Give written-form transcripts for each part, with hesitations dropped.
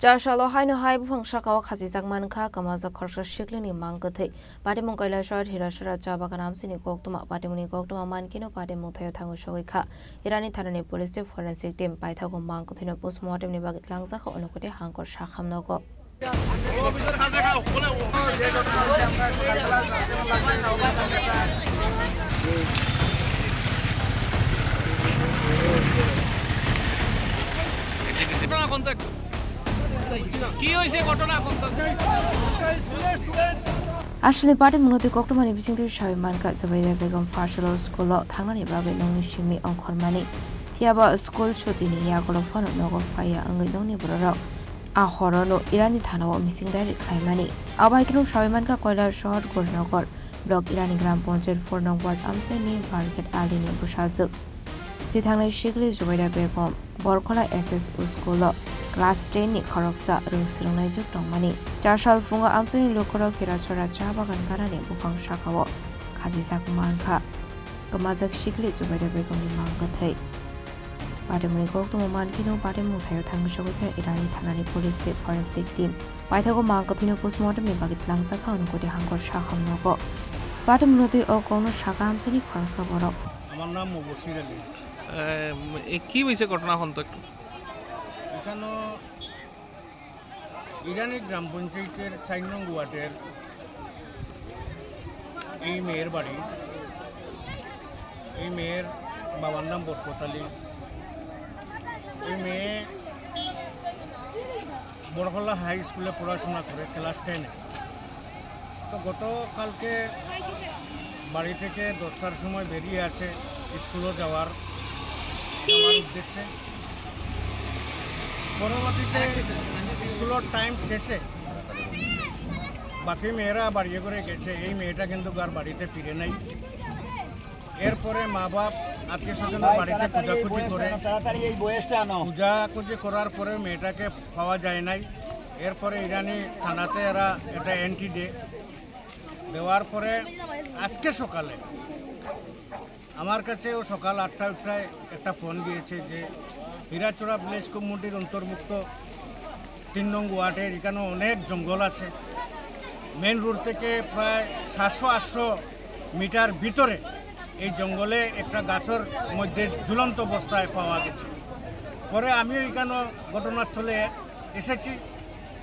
Chasalo Hainohai Buphang Sakao Khachijak Mankha Kwmajak Khoroksa Siklini Mangkwthwi Patimwng Kailashahar Hiracherra Cha-bagan Amchaini Koktwma Patimwng Koktwma Mankheno Patimwng Thaio Thanwi Sogwikha Irani Thanani Police Forensic Team Paithango Mankheno Post-Mortemni Bagwi Twlangjakha Unakoti Hangkor Sakham Nogo Asli Patimwng Koktwma ni bising tu shawi Mankha Zabaya Begum Chasalo School Thanani Bagwi nongni shimi Ongkhormani Thiaba School Chutini Yagolo Fono Nogo Fire Angai Nongni Borok Ahorono Irani Thanao missing direct Khaimani Abaikino shawi Mankha Kailashahar Hiracherra Block Irani Gram Poncher for Nong Ward Amchaini Market Alini Bushazuk Thanani Sikli Zabaya Begum Borkola SS School Class 10 ni Khoroksa Rungsirungnaijak Tongmani Chasalo Funga Amchaini Hiracherra Cha-bagan Thanani Buphang Sakao Khachijak Mankha Kwmajak Sikli Zabaya Begum ni Mangkwthwi Patimwng Koktwma Mankheno Patimwng Thaio Thanwi Sogwikha Irani Thanani Police Forensic Team Paithango Mangkwthwi Post-Mortemni Bagwi Twlangjakha Unakoti Hangkor Sakham Nogo Patimwng o Kono Saka Amchaini Khoroksa Borok আমার নাম মুবশির আলী কি হয়েছে ঘটনা এখন তো একটু এখানে ইরানি গ্রাম পঞ্চায়েতের 4 নং ওয়ার্ডের এই মেয়ের বাড়ি এই মেয়ের বাবার নাম বরকত আলী এই মেয়ে বড়খলা হাই স্কুলে পড়াশোনা করে ক্লাস 10 তো গতকালকে বাড়ি থেকে 10টার সময় বেরিয়ে আসে স্কুলে যাওয়ার উদ্দেশ্যে পরবর্তীতে স্কুলের টাইম শেষে বাকি মেয়েরা বাড়িয়ে করে গেছে এই মেয়েটা কিন্তু আর বাড়িতে ফিরে নাই এরপরে মা বাপ আত্মীয় স্বজনের বাড়িতে খোঁজাখুঁজি করে খোঁজাখুঁজি করার পরে মেয়েটাকে পাওয়া যায় নাই এরপরে ইরানি থানাতে এরা এটা এন্ট্রি দেওয়ার পরে আজকে সকালে আমার কাছে ও সকাল 8টায় একটা ফোন দিয়েছে যে হীরাচড়া ভিলেজ কমিউনিটির অন্তর্ভুক্ত 3 নং ওয়ার্ডের এখানে অনেক জঙ্গল আছে মেন রোড থেকে প্রায় 700-800 মিটার ভিতরে এই জঙ্গলে একটা গাছের মধ্যে ঝুলন্ত অবস্থায় পাওয়া গেছে পরে আমিও এখানে ঘটনাস্থলে এসেছি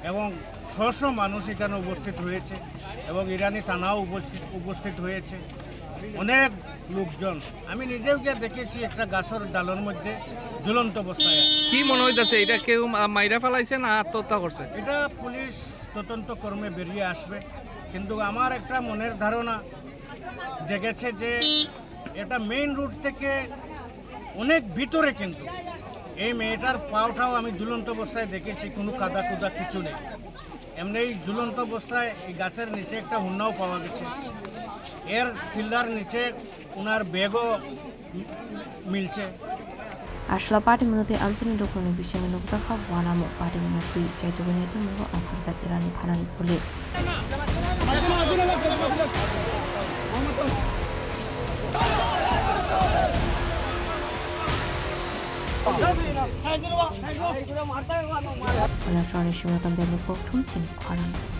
এবং শত মানুষ এখানে উপস্থিত হয়েছে এবং ইরানি থানাও উপস্থিত হয়েছে অনেক লোকজন আমি নিজেও গিয়ে দেখেছি একটা গাছের ডালের মধ্যে ঝুলন্ত অবস্থায় কি মনে হইতাছে এটা কেউ মাইরা ফেলাইছে না আত্মহত্যা করছে এটা পুলিশ তদন্ত কর্মে বেরিয়ে আসবে কিন্তু আমার একটা মনের ধারণা জেগেছে যে এটা মেইন রোড থেকে অনেক ভিতরে কিন্তু এই মেয়েটার পাওটাও আমি ঝুলন্ত অবস্থায় দেখেছি কোনো কাদা কুদা কিছু নেই এমনি ঝুলন্ত অবস্থায় এই গাছের নিচে একটা হুন্নাও পাওয়া গেছে এর টিল্লার নিচে ওনার ব্যাগও মিলছে Asla Patimwng Amchaini Dokoni Bising Nukjakha Wanamo Patimwng Twi Chaitogani Mungo Angkhorjak Irani Thanani Police Kailashahar Hiracherra Koktwma Chini Khorang